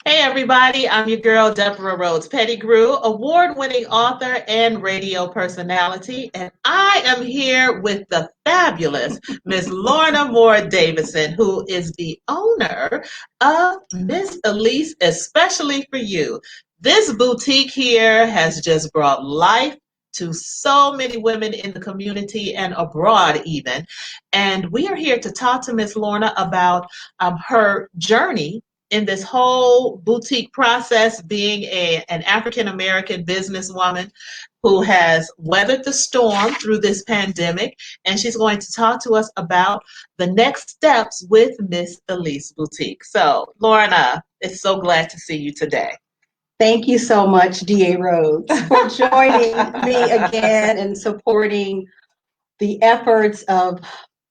Hey everybody, I'm your girl Deborah Rhodes Pettigrew, award-winning author and radio personality, and I am here with the fabulous Miss Lorna Moore Davidson, who is the owner of Miss Elise, especially for you. This boutique here has just brought life to so many women in the community and abroad even. And we are here to talk to Miss Lorna about her journey in this whole boutique process, being an African American businesswoman who has weathered the storm through this pandemic, and she's going to talk to us about the next steps with Miss Elise Boutique. So, Lorna, it's so glad to see you today. Thank you so much, D.A. Rhodes, for joining me again and supporting the efforts of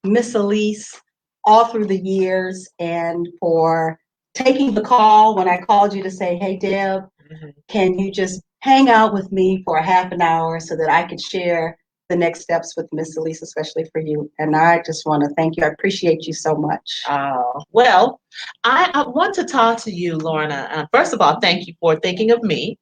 Miss Elise all through the years, and for taking the call when I called you to say, hey, Deb, can you just hang out with me for a half an hour so that I could share the next steps with Miss Elise, especially for you. And I just want to thank you. I appreciate you so much. Well, I want to talk to you, Lorna. First of all, thank you for thinking of me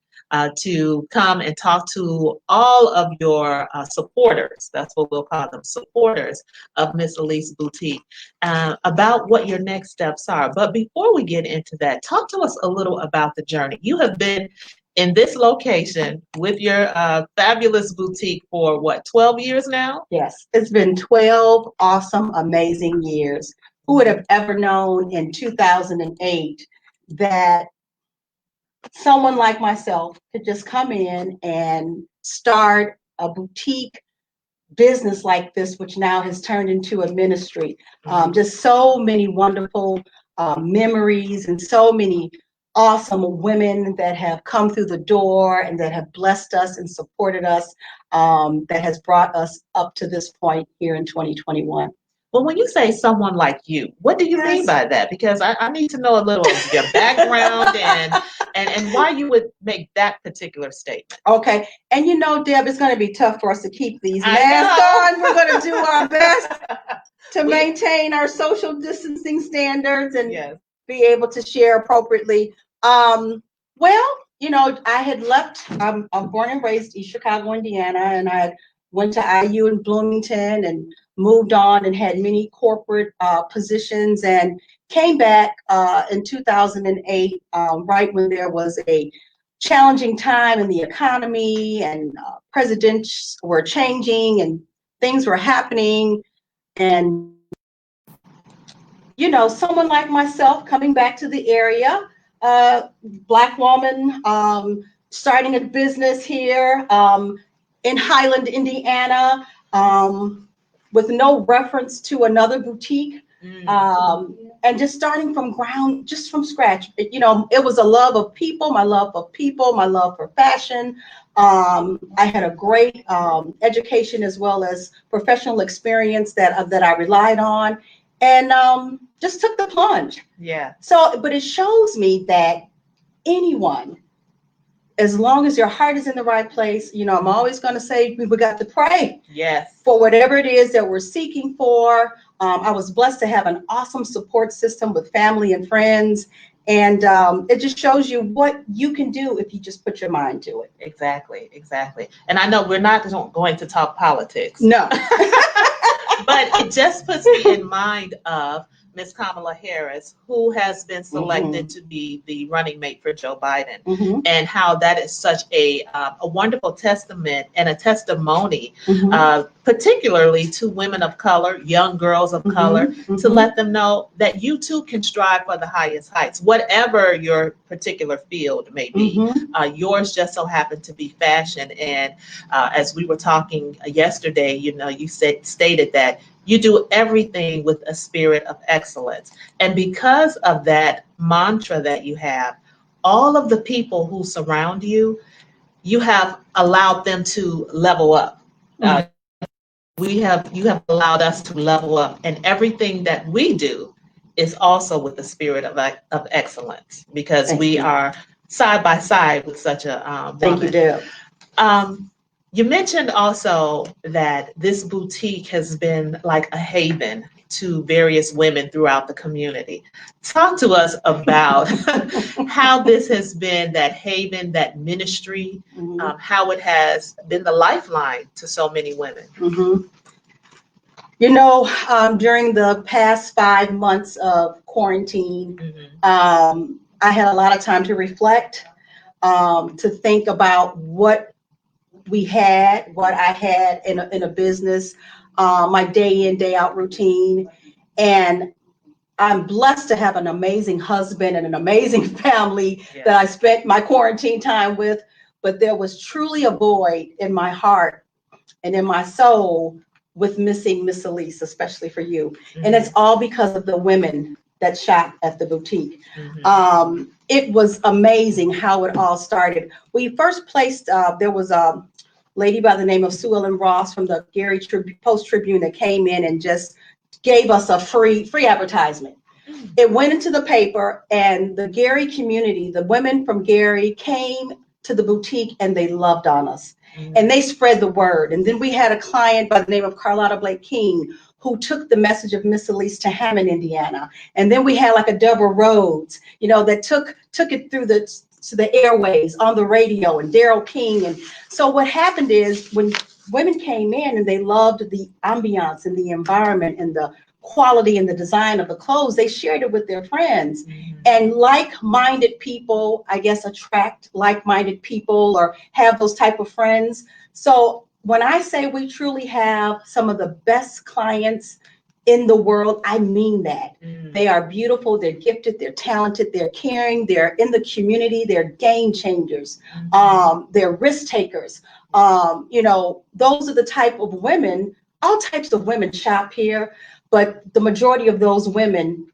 to come and talk to all of your supporters. That's what we'll call them, supporters of Miss Elise Boutique, about what your next steps are. But before we get into that, talk to us a little about the journey. You have been in this location with your fabulous boutique for what, 12 years now? Yes, it's been 12 awesome, amazing years. Who would have ever known in 2008 that someone like myself could just come in and start a boutique business like this, which now has turned into a ministry. Just so many wonderful memories and so many awesome women that have come through the door and that have blessed us and supported us, that has brought us up to this point here in 2021. Well, when you say someone like you, what do you mean by that? Because I need to know a little of your background and why you would make that particular statement. Okay. And you know, Deb, it's going to be tough for us to keep these masks on. We're going to do our best to maintain our social distancing standards and be able to share appropriately. Well, you know, I had left, I'm born and raised East Chicago, Indiana, and I went to IU in Bloomington and moved on and had many corporate positions, and came back in 2008, right when there was a challenging time in the economy and presidents were changing and things were happening. And, you know, someone like myself coming back to the area, Black woman, starting a business here in Highland, Indiana, with no reference to another boutique, and just starting from scratch. You know, it was a love of people, my love for fashion. I had a great education as well as professional experience that I relied on, and just took the plunge. Yeah. So, but it shows me that anyone, as long as your heart is in the right place, you know, I'm always going to say we got to pray. Yes. For whatever it is that we're seeking for. I was blessed to have an awesome support system with family and friends. And it just shows you what you can do if you just put your mind to it. Exactly, exactly. And I know we're not going to talk politics. No. But it just puts me in mind of Miss Kamala Harris, who has been selected to be the running mate for Joe Biden, and how that is such a wonderful testament and a testimony, particularly to women of color, young girls of color, to let them know that you too can strive for the highest heights, whatever your particular field may be. Yours just so happened to be fashion, and as we were talking yesterday, you know, you stated that you do everything with a spirit of excellence. And because of that mantra that you have, all of the people who surround you, you have allowed them to level up. You have allowed us to level up, and everything that we do is also with the spirit of excellence, because we are side by side with such a woman. Thank you, Deb. You mentioned also that this boutique has been like a haven to various women throughout the community. Talk to us about how this has been that haven, that ministry, how it has been the lifeline to so many women. You know, during the past 5 months of quarantine, I had a lot of time to reflect, to think about what we had, what I had in a business, my day in, day out routine. And I'm blessed to have an amazing husband and an amazing family that I spent my quarantine time with. But there was truly a void in my heart and in my soul with missing Miss ELLE'S, especially for you. And it's all because of the women that shop at the boutique. It was amazing how it all started. We first placed, there was a lady by the name of Sue Ellen Ross from the Gary Post Tribune that came in and just gave us a free advertisement. It went into the paper, and the Gary community, the women from Gary came to the boutique and they loved on us. And they spread the word. And then we had a client by the name of Carlotta Blake King who took the message of Miss ELLE'S to Hammond, Indiana. And then we had like a Deborah Rhodes, you know, that took it through to the airways on the radio, and Daryl King. And so what happened is when women came in and they loved the ambiance and the environment and the quality and the design of the clothes, they shared it with their friends. And like-minded people, I guess, attract like-minded people or have those type of friends. So when I say we truly have some of the best clients in the world, I mean that. They are beautiful, they're gifted, they're talented, they're caring, they're in the community, they're game changers, they're risk takers. You know, those are the type of women, all types of women shop here, but the majority of those women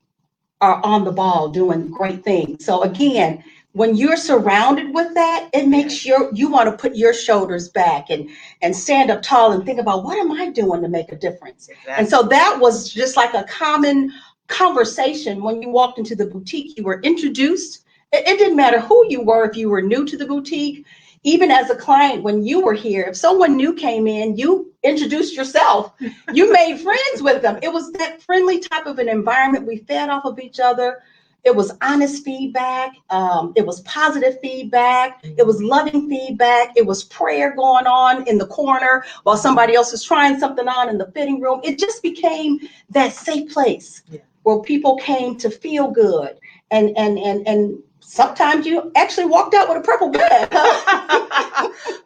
are on the ball doing great things. So again, when you're surrounded with that, it makes you want to put your shoulders back and stand up tall and think about, what am I doing to make a difference? And so that was just like a common conversation. When you walked into the boutique, you were introduced. It didn't matter who you were, if you were new to the boutique. Even as a client, when you were here, if someone new came in, you introduced yourself. You made friends with them. It was that friendly type of an environment. We fed off of each other. It was honest feedback. It was positive feedback. It was loving feedback. It was prayer going on in the corner while somebody else is trying something on in the fitting room. It just became that safe place where people came to feel good. And sometimes you actually walked out with a purple bag.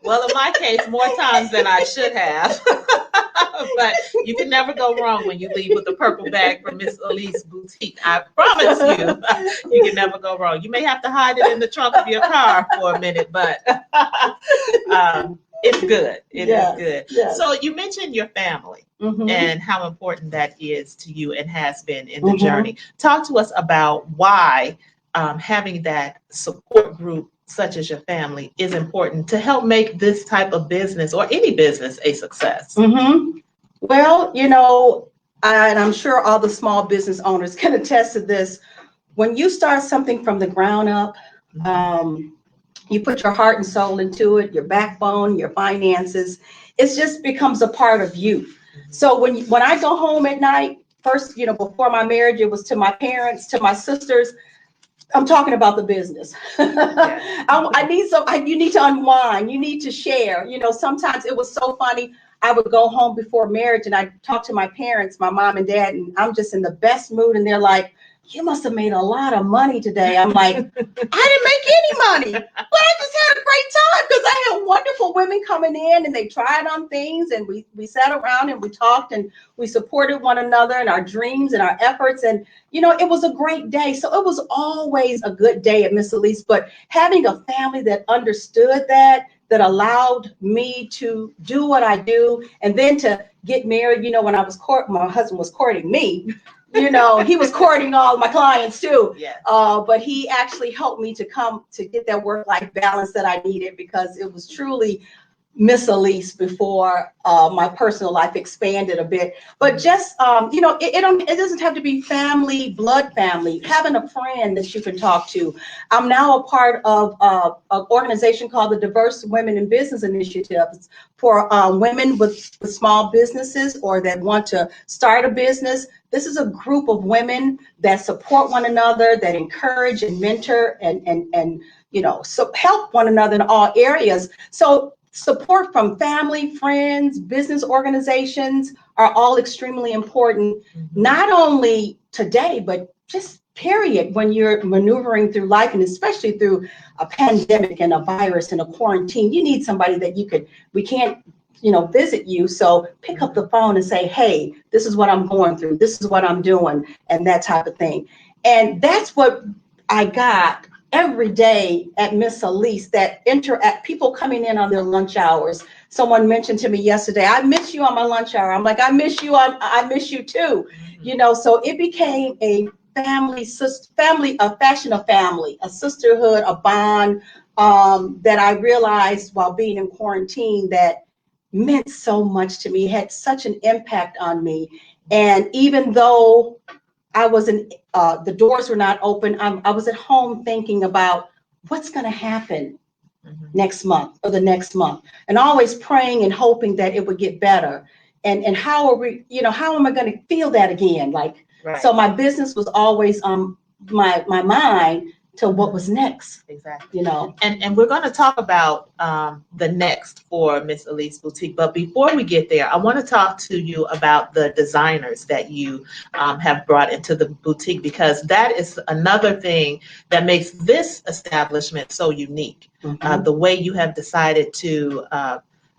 Well, in my case, more times than I should have. But you can never go wrong when you leave with a purple bag from Miss ELLE'S boutique. I promise you, you can never go wrong. You may have to hide it in the trunk of your car for a minute, but it's good. It is good. Yeah. So you mentioned your family and how important that is to you and has been in the journey. Talk to us about why having that support group such as your family is important to help make this type of business or any business a success. Well, you know, and I'm sure all the small business owners can attest to this. When you start something from the ground up, you put your heart and soul into it, your backbone, your finances, it just becomes a part of you. So when I go home at night, first, you know, before my marriage, it was to my parents, to my sisters. I'm talking about the business. You need to unwind. You need to share. You know, sometimes it was so funny. I would go home before marriage and I'd talk to my parents, my mom and dad, and I'm just in the best mood. And they're like, you must have made a lot of money today. I'm like, I didn't make any money, but I just had a great time because I had wonderful women coming in and they tried on things, and we sat around and we talked and we supported one another and our dreams and our efforts. And, you know, it was a great day. So it was always a good day at Miss ELLE'S, but having a family that understood that allowed me to do what I do, and then to get married. You know, when I was my husband was courting me. You know, he was courting all my clients too. But he actually helped me to get that work-life balance that I needed, because it was truly Miss ELLE'S before my personal life expanded a bit. But just, it doesn't have to be family, blood family, having a friend that you can talk to. I'm now a part of an organization called the Diverse Women in Business Initiative. It's for women with small businesses or that want to start a business. This is a group of women that support one another, that encourage and mentor and so help one another in all areas. So support from family, friends, business organizations are all extremely important, not only today, but just period, when you're maneuvering through life, and especially through a pandemic and a virus and a quarantine. You need somebody that we can't visit you. So pick up the phone and say, hey, this is what I'm going through. This is what I'm doing, and that type of thing. And that's what I got every day at Miss ELLE'S, that interact, people coming in on their lunch hours. Someone mentioned to me yesterday, I miss you on my lunch hour. I'm like, I miss you too. So it became a family, a fashion of family, a sisterhood, a bond that I realized while being in quarantine that meant so much to me, had such an impact on me. And even though I wasn't, the doors were not open, I was at home thinking about what's going to happen next month or the next month, and always praying and hoping that it would get better. And how are we, how am I going to feel that again? Like, right. So my business was always on my mind to what was next. Exactly. And we're going to talk about the next for Miss ELLE'S Boutique. But before we get there, I want to talk to you about the designers that you have brought into the boutique, because that is another thing that makes this establishment so unique. The way you have decided to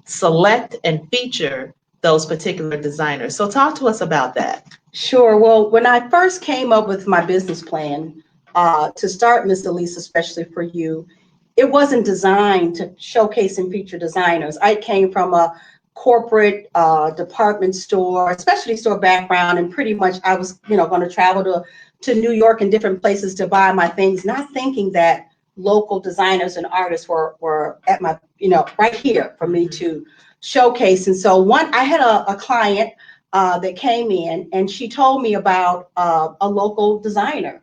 select and feature those particular designers. So talk to us about that. Sure. Well, when I first came up with my business plan, to start Miss ELLE'S, especially for you, it wasn't designed to showcase and feature designers. I came from a corporate department store, specialty store background, and pretty much I was, going to travel to New York and different places to buy my things, not thinking that local designers and artists were at my, right here for me to showcase. And so I had a client that came in, and she told me about a local designer.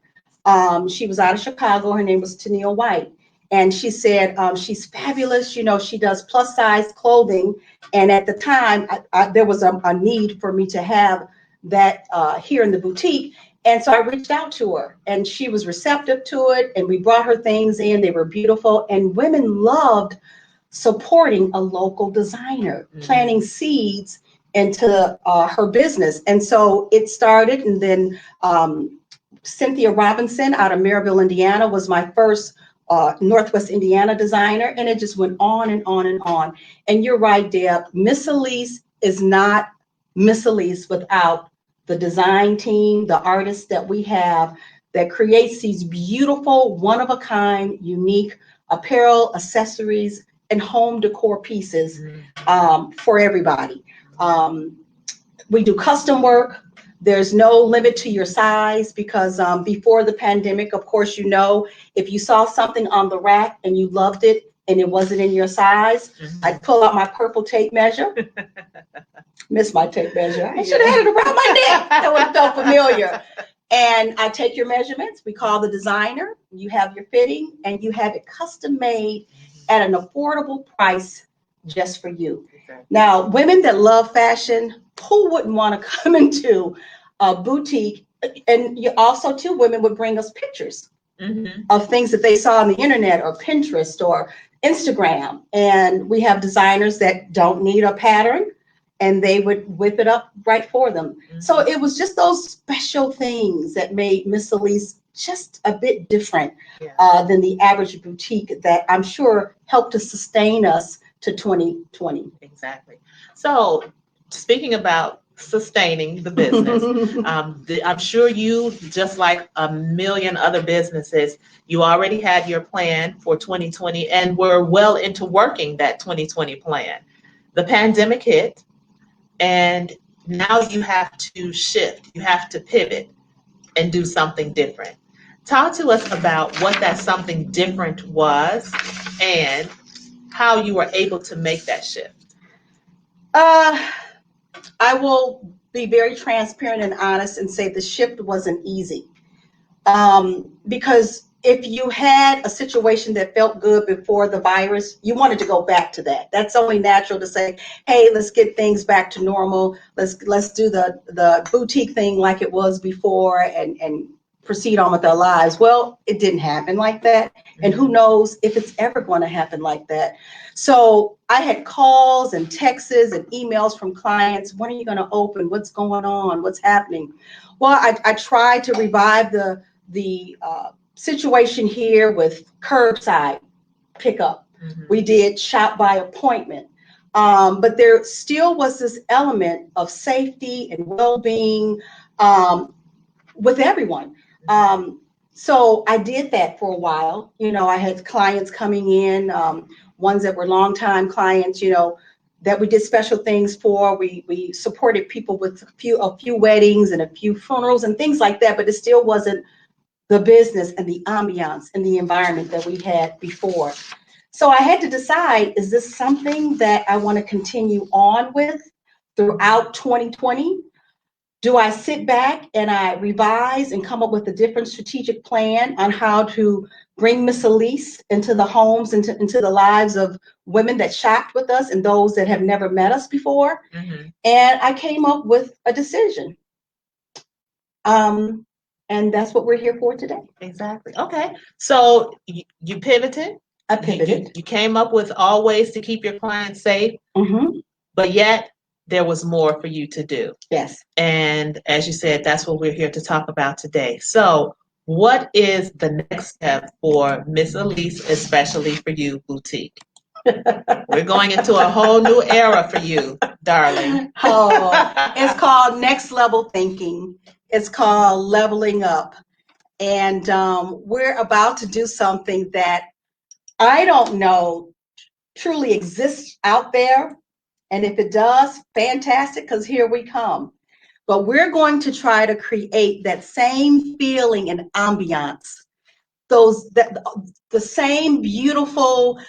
She was out of Chicago. Her name was Tennille White. And she said, she's fabulous. She does plus size clothing. And at the time, there was a need for me to have that here in the boutique. And so I reached out to her, and she was receptive to it. And we brought her things in. They were beautiful. And women loved supporting a local designer, planting seeds into her business. And so it started. And then Cynthia Robinson out of Maryville, Indiana, was my first Northwest Indiana designer, and it just went on and on and on. And you're right, Deb, Miss ELLE'S is not Miss ELLE'S without the design team, the artists that we have that creates these beautiful, one-of-a-kind, unique apparel, accessories, and home decor pieces for everybody. We do custom work. There's no limit to your size, because before the pandemic, of course, if you saw something on the rack and you loved it and it wasn't in your size, I'd pull out my purple tape measure. Miss my tape measure. I should have had it around my neck. That would have felt familiar. And I take your measurements. We call the designer. You have your fitting, and you have it custom made at an affordable price just for you. Okay. Now, women that love fashion, who wouldn't want to come into a boutique? And you also, too, women would bring us pictures of things that they saw on the internet or Pinterest or Instagram. And we have designers that don't need a pattern, and they would whip it up right for them. So it was just those special things that made Miss ELLE'S just a bit different than the average boutique that I'm sure helped to sustain us to 2020. Exactly. So speaking about sustaining the business, I'm sure you, just like a million other businesses, you already had your plan for 2020 and were well into working that 2020 plan. The pandemic hit, and now you have to shift, you have to pivot and do something different. Talk to us about what that something different was, and how you were able to make that shift? I will be very transparent and honest and say the shift wasn't easy. Because if you had a situation that felt good before the virus, you wanted to go back to that. That's only natural to say, hey, let's get things back to normal. Let's do the boutique thing like it was before and proceed on with our lives. Well, it didn't happen like that. And who knows if it's ever going to happen like that. So I had calls and texts and emails from clients. When are you going to open? What's going on? What's happening? Well, I tried to revive the situation here with curbside pickup. We did shop by appointment. But there still was this element of safety and well-being with everyone. So I did that for a while. You know, I had clients coming in, ones that were longtime clients, you know, that we did special things for. We supported people with a few weddings and a few funerals and things like that, but it still wasn't the business and the ambiance and the environment that we had before. So I had to decide, is this something that I want to continue on with throughout 2020? Do I sit back and I revise and come up with a different strategic plan on how to bring Miss Elle'S into the homes, into the lives of women that shopped with us and those that have never met us before? And I came up with a decision. And that's what we're here for today. Exactly. Okay. So you pivoted. I pivoted. You came up with all ways to keep your clients safe, but yet there was more for you to do. Yes. And as you said, that's what we're here to talk about today. So what is the next step for Miss Elle'S, especially for you, boutique? We're going into a whole new era for you, darling. It's called next level thinking. It's called leveling up. And we're about to do something that I don't know truly exists out there. And if it does, fantastic, because here we come. But we're going to try to create that same feeling and ambiance, the same beautiful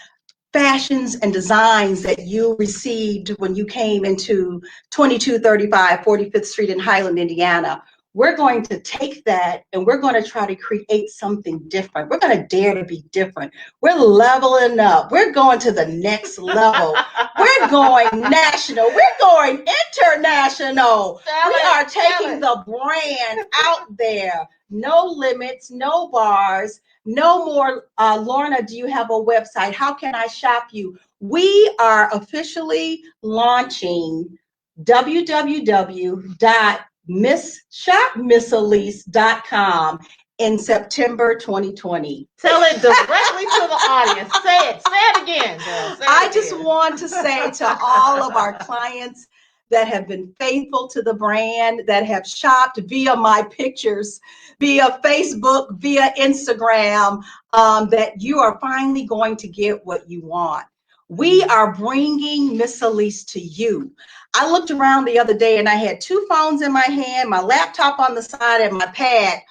fashions and designs that you received when you came into 2235 45th Street in Highland, Indiana. We're going to take that and we're going to try to create something different. We're going to dare to be different. We're leveling up. We're going to the next level. We're going national. We're going international. We are taking the brand out there. No limits, no bars, no more. Lorna, do you have a website? How can I shop you? We are officially launching www.shopmisselle's.com in September 2020. Tell it directly to the audience. Say it again, girl. I just want to say to all of our clients that have been faithful to the brand, that have shopped via my pictures, via Facebook, via Instagram, that you are finally going to get what you want. We are bringing Miss Elle'S to you. I looked around the other day and I had two phones in my hand, my laptop on the side and my pad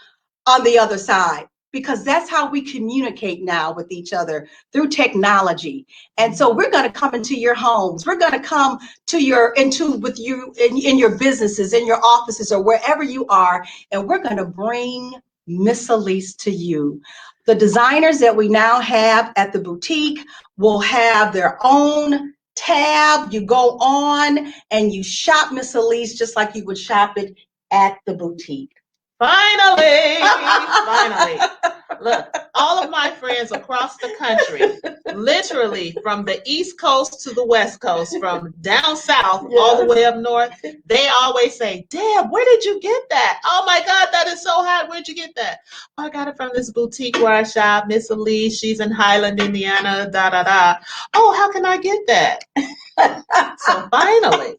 on the other side, because that's how we communicate now with each other, through technology. And so we're going to come into your homes. We're going to come to with you in your businesses, in your offices, or wherever you are. And we're going to bring Miss Elle'S to you. The designers that we now have at the boutique will have their own tab. You go on and you shop Miss Elle'S just like you would shop it at the boutique. Finally, finally. Look, all of my friends across the country, literally from the East Coast to the West Coast, from down south all the way up north, they always say, Deb, where did you get that? Oh my God, that is so hot. Where'd you get that? Oh, I got it from this boutique where I shop, Miss Elle'S. She's in Highland, Indiana, da, da, da. Oh, how can I get that? So finally,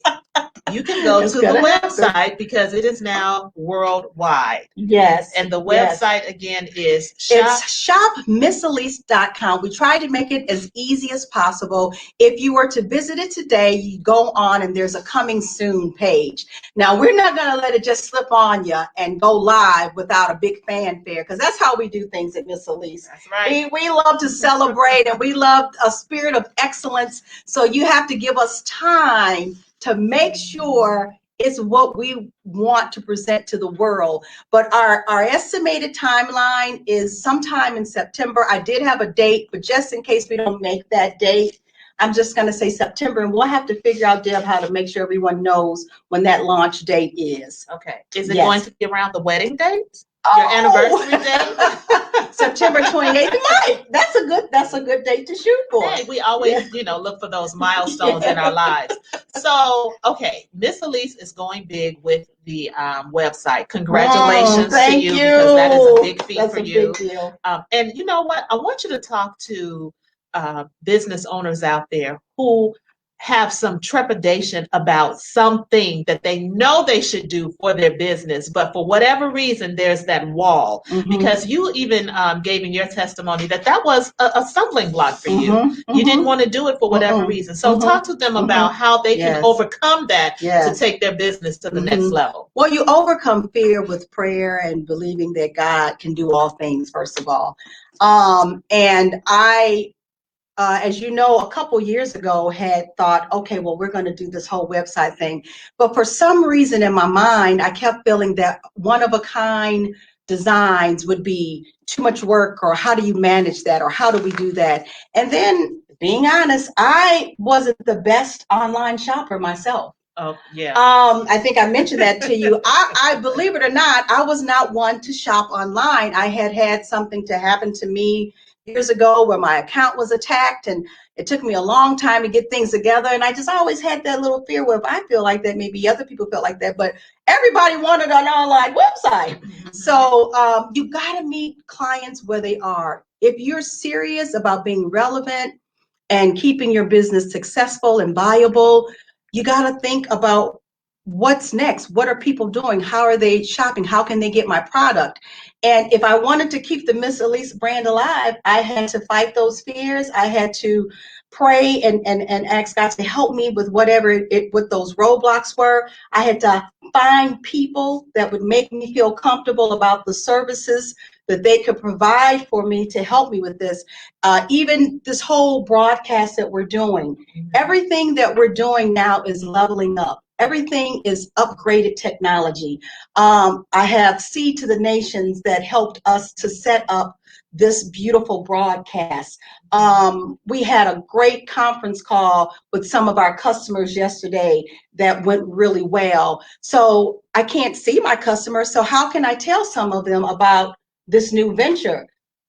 you can go to the website because it is now worldwide. Yes. And the website again is shopmissellease.com. We try to make it as easy as possible. If you were to visit it today, you go on and there's a coming soon page. Now, we're not going to let it just slip on you and go live without a big fanfare, because that's how we do things at Miss Elle's. That's right. We love to celebrate, and we love a spirit of excellence. So you have to give us time to make sure it's what we want to present to the world. But our estimated timeline is sometime in September. I did have a date, but just in case we don't make that date, I'm just going to say September, and we'll have to figure out, Deb, how to make sure everyone knows when that launch date is. Okay. Is it going to be around the wedding date? Your anniversary date? September 28th. Right. That's a good date to shoot for. Hey, we always, look for those milestones in our lives. So, okay, Miss Elle's is going big with the website. Congratulations to you, because that is a big feat for you. Big deal. And you know what? I want you to talk to business owners out there who have some trepidation about something that they know they should do for their business, but for whatever reason, there's that wall. Because you even gave in your testimony that was a stumbling block for you. You didn't want to do it for whatever reason. So talk to them about how they can overcome that to take their business to the next level. Well, you overcome fear with prayer and believing that God can do all things, first of all. And I, as you know, a couple years ago had thought, okay, well, we're going to do this whole website thing. But for some reason in my mind, I kept feeling that one-of-a-kind designs would be too much work, or how do you manage that, or how do we do that? And then, being honest, I wasn't the best online shopper myself. Oh, yeah. I think I mentioned that to you. I believe it or not, I was not one to shop online. I had something to happen to me years ago where my account was attacked, and it took me a long time to get things together. And I just always had that little fear where if I feel like that, maybe other people felt like that, but everybody wanted an online website. So you got to meet clients where they are. If you're serious about being relevant and keeping your business successful and viable, you got to think about what's next. What are people doing? How are they shopping? How can they get my product? And if I wanted to keep the Miss Elle's brand alive, I had to fight those fears. I had to pray and ask God to help me with whatever what those roadblocks were. I had to find people that would make me feel comfortable about the services that they could provide for me to help me with this. Even this whole broadcast that we're doing, everything that we're doing now is leveling up. Everything is upgraded technology. I have Seed to the Nations that helped us to set up this beautiful broadcast. We had a great conference call with some of our customers yesterday that went really well. So I can't see my customers, so how can I tell some of them about this new venture?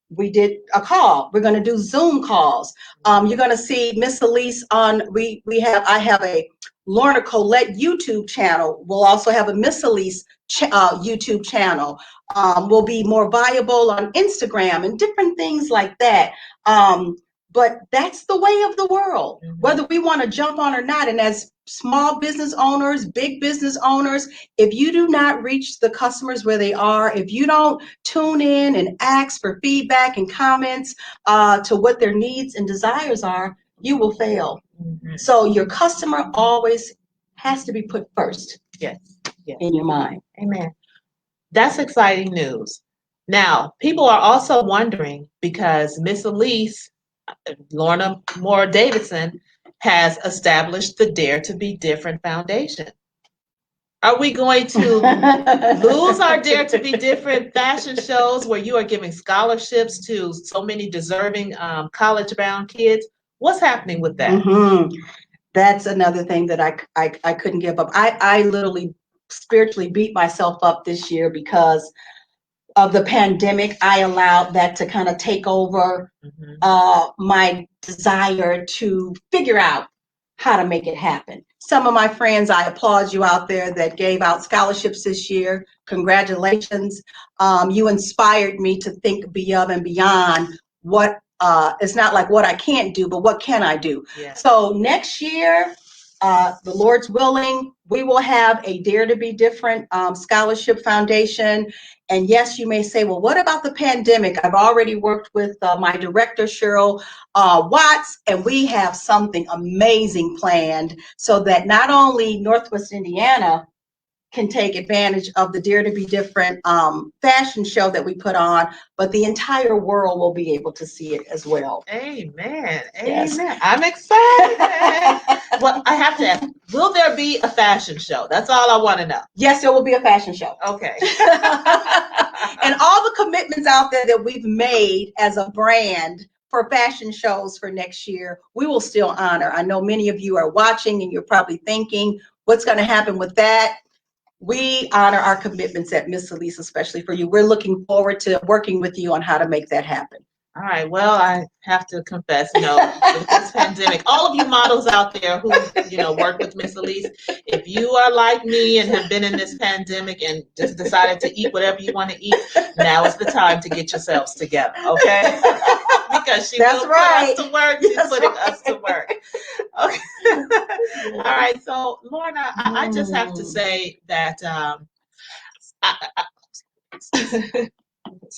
We did a call. We're going to do Zoom calls. You're going to see Miss Elle's on. I have a Lorna Colette YouTube channel. We'll also have a Miss Elle's YouTube channel. We'll be more viable on Instagram and different things like that. But that's the way of the world, whether we want to jump on or not. And as small business owners, big business owners, if you do not reach the customers where they are, if you don't tune in and ask for feedback and comments to what their needs and desires are, you will fail. So your customer always has to be put first. Yes. In your mind. Amen. That's exciting news. Now, people are also wondering, because Miss Elle's, Lorna Moore Davidson, has established the Dare to Be Different Foundation. Are we going to lose our Dare to Be Different fashion shows where you are giving scholarships to so many deserving college-bound kids? What's happening with that? That's another thing that I couldn't give up. I literally spiritually beat myself up this year because of the pandemic. I allowed that to kind of take over my desire to figure out how to make it happen. Some of my friends, I applaud you out there that gave out scholarships this year. Congratulations. You inspired me to think above and beyond what it's not like what I can't do, but what can I do? So next year, the Lord's willing, we will have a Dare to Be Different scholarship foundation. And yes, you may say, well, what about the pandemic? I've already worked with my director, Cheryl Watts, and we have something amazing planned so that not only Northwest Indiana can take advantage of the Dare to Be Different fashion show that we put on, but the entire world will be able to see it as well. Amen. Yes. Amen. I'm excited. Well, I have to ask, will there be a fashion show? That's all I want to know. Yes, there will be a fashion show. Okay. And all the commitments out there that we've made as a brand for fashion shows for next year, we will still honor. I know many of you are watching and you're probably thinking, what's going to happen with that? We honor our commitments at Miss Elle's, especially for you. We're looking forward to working with you on how to make that happen. All right. Well, I have to confess, with this pandemic, all of you models out there who, work with Miss Elle's, if you are like me and have been in this pandemic and just decided to eat whatever you want to eat, now is the time to get yourselves together, okay? Because she will put us to work. She's putting us to work. Okay. All right. So, Lorna, I just have to say that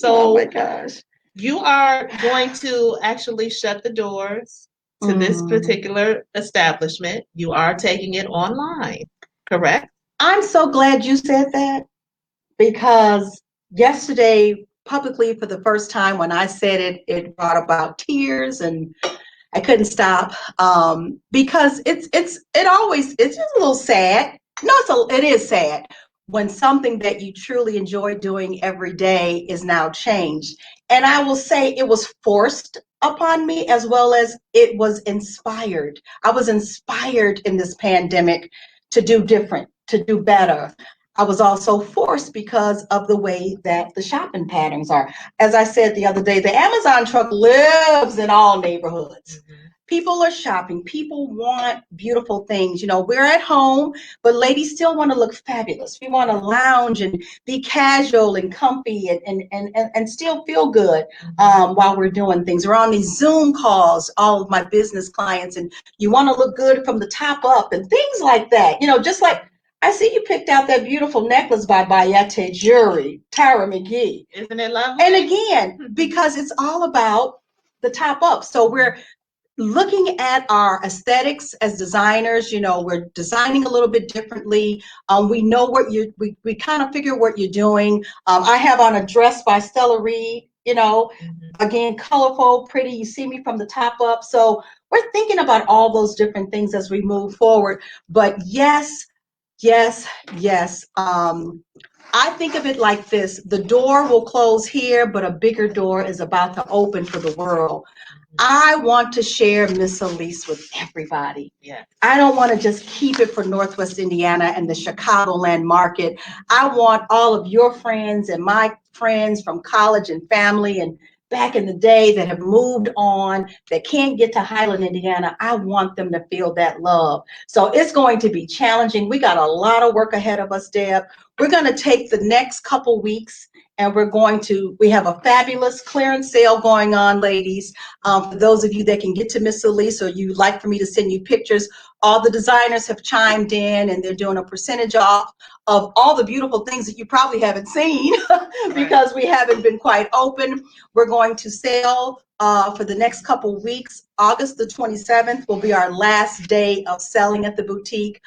oh my gosh. You are going to actually shut the doors to this particular establishment. You are taking it online, correct? I'm so glad you said that, because yesterday, publicly for the first time, when I said it, it brought about tears, and I couldn't stop because it's just a little sad. No, it is sad when something that you truly enjoy doing every day is now changed. And I will say it was forced upon me as well as it was inspired. I was inspired in this pandemic to do different, to do better. I was also forced because of the way that the shopping patterns are. As I said the other day, the Amazon truck lives in all neighborhoods. People are shopping. People want beautiful things. We're at home, but ladies still want to look fabulous. We want to lounge and be casual and comfy and still feel good while we're doing things. We're on these Zoom calls, all of my business clients, and you want to look good from the top up and things like that. Just like I see you picked out that beautiful necklace by Bayete Jewelry, Tara McGee. Isn't it lovely? And again, because it's all about the top up. So we're looking at our aesthetics as designers. We're designing a little bit differently. We know what we kind of figure what you're doing. I have on a dress by Stella Reed, again, colorful, pretty. You see me from the top up. So we're thinking about all those different things as we move forward. But yes. I think of it like this. The door will close here, but a bigger door is about to open for the world. I want to share Miss Elle's with everybody. Yeah. I don't want to just keep it for Northwest Indiana and the Chicagoland market. I want all of your friends and my friends from college and family and back in the day that have moved on, that can't get to Highland, Indiana. I want them to feel that love. So it's going to be challenging. We got a lot of work ahead of us, Deb. We're going to take the next couple weeks and we have a fabulous clearance sale going on, ladies. For those of you that can get to Miss Elle's, or you'd like for me to send you pictures, all the designers have chimed in and they're doing a percentage off of all the beautiful things that you probably haven't seen because we haven't been quite open. We're going to sell for the next couple weeks. August the 27th will be our last day of selling at the boutique.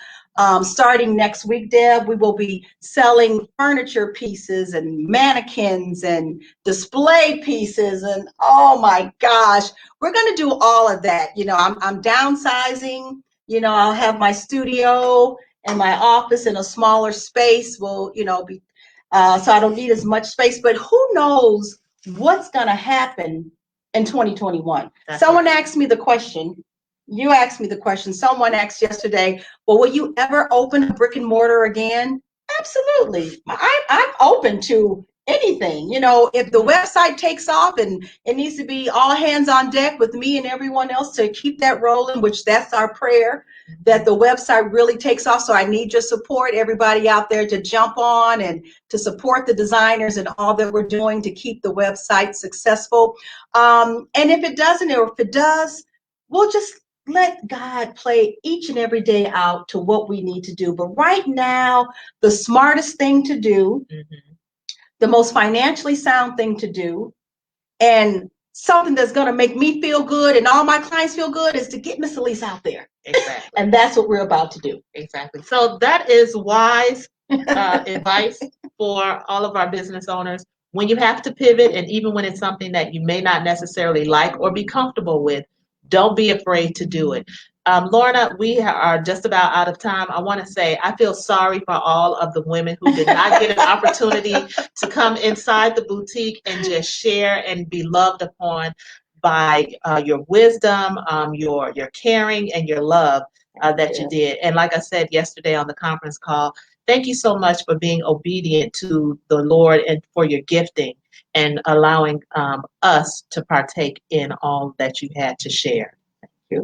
Starting next week, Deb, we will be selling furniture pieces and mannequins and display pieces. And oh my gosh, we're going to do all of that. I'm downsizing. I'll have my studio and my office in a smaller space. So I don't need as much space. But who knows what's going to happen in 2021? Someone asked me the question. You asked me the question. Someone asked yesterday, well, will you ever open a brick and mortar again? Absolutely. I'm open to anything. If the website takes off and it needs to be all hands on deck with me and everyone else to keep that rolling, which that's our prayer, that the website really takes off. So I need your support, everybody out there, to jump on and to support the designers and all that we're doing to keep the website successful. And if it doesn't, or if it does, we'll just let God play each and every day out to what we need to do. But right now, the smartest thing to do, the most financially sound thing to do, and something that's going to make me feel good and all my clients feel good is to get Miss ELLE'S out there. Exactly. And that's what we're about to do. Exactly. So that is wise advice for all of our business owners. When you have to pivot, and even when it's something that you may not necessarily like or be comfortable with, don't be afraid to do it. Lorna, we are just about out of time. I want to say I feel sorry for all of the women who did not get an opportunity to come inside the boutique and just share and be loved upon by your wisdom, your caring, and your love that you did. And like I said yesterday on the conference call, thank you so much for being obedient to the Lord and for your gifting and allowing us to partake in all that you had to share.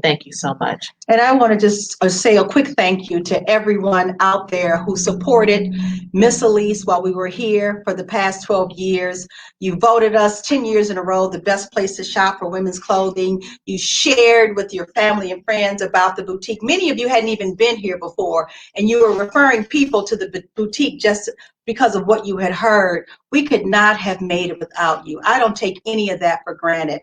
Thank you so much. And I want to just say a quick thank you to everyone out there who supported Miss ELLE'S while we were here for the past 12 years. You voted us 10 years in a row the best place to shop for women's clothing. You shared with your family and friends about the boutique. Many of you hadn't even been here before, and you were referring people to the boutique just because of what you had heard. We could not have made it without you. I don't take any of that for granted.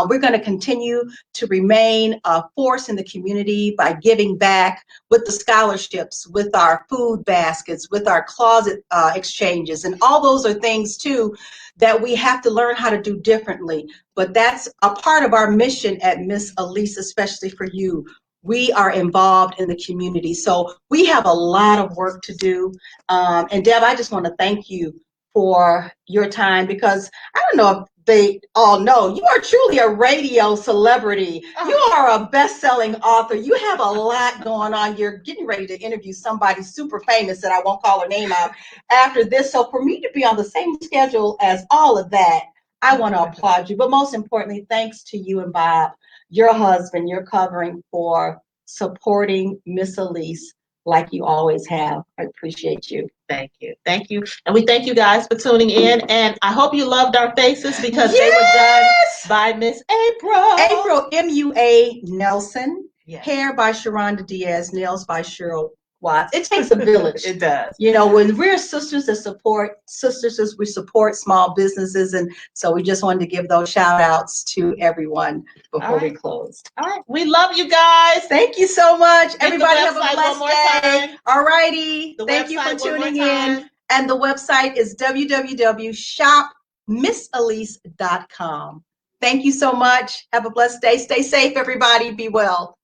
We're going to continue to remain a force in the community by giving back with the scholarships, with our food baskets, with our closet exchanges. And all those are things, too, that we have to learn how to do differently. But that's a part of our mission at Miss ELLE'S, especially for you. We are involved in the community. So we have a lot of work to do. And Deb, I just want to thank you for your time, because I don't know if they all know, you are truly a radio celebrity. You are a best-selling author. You have a lot going on. You're getting ready to interview somebody super famous that I won't call her name out after this. So for me to be on the same schedule as all of that, I want to applaud you. But most importantly, thanks to you and Bob, your husband, your covering, for supporting Miss ELLE'S like you always have. I appreciate you. Thank you. Thank you. And we thank you guys for tuning in. And I hope you loved our faces, because they were done by Miss April. April M.U.A. Nelson. Yes. Hair by Sharonda Diaz. Nails by Cheryl Watts. It takes a village. It does. You know, when we're sisters that support sisters, we support small businesses. And so we just wanted to give those shout outs to everyone before we closed. All right. We love you guys. Thank you so much. Everybody have a blessed day. All righty. Thank you for tuning in. And the website is www.shopmisselle's.com. Thank you so much. Have a blessed day. Stay safe, everybody. Be well.